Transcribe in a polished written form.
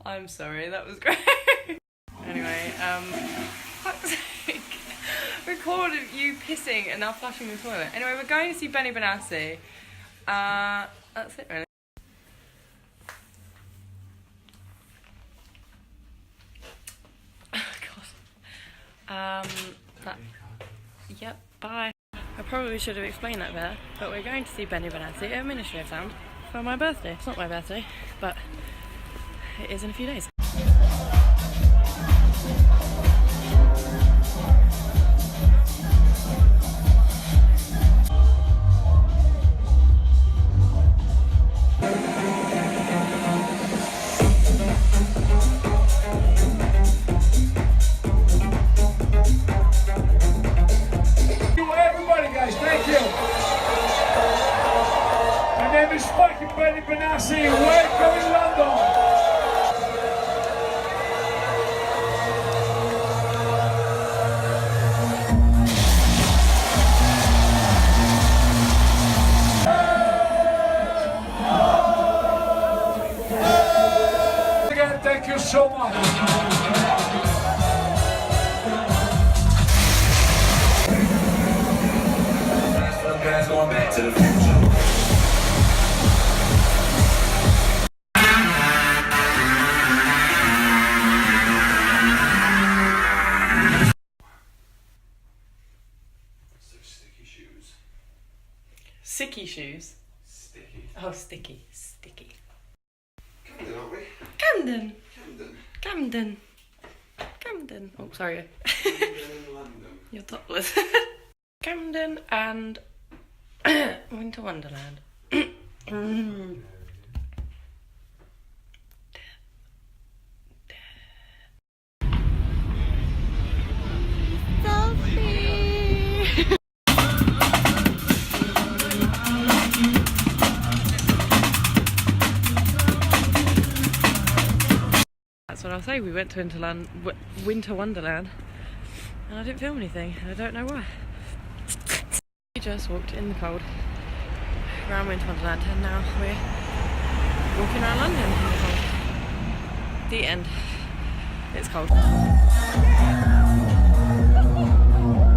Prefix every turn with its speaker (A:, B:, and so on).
A: I'm sorry, that was great. Anyway, fuck's sake. Recorded you pissing and now flushing the toilet. Anyway, we're going to see Benny Benassi. That's it really. God. Yep, bye. I probably should have explained that better, but we're going to see Benny Benassi at Ministry of Sound for my birthday. It's not my birthday, but it is in a few days.
B: Benny Benassi, welcome in London. Again, thank you so much. Going back to the future.
A: Sicky shoes?
B: Sticky.
A: Oh, sticky. Sticky.
B: Camden, aren't we?
A: Camden.
B: Camden.
A: Camden. Camden. Oh, sorry.
B: London.
A: You're topless. Camden and Winter Wonderland. Selfie. That's what I'll say. We went to Winter Wonderland, and I didn't film anything. I don't know why. We just walked in the cold around Winter Wonderland, and now we're walking around London in the cold. The end. It's cold.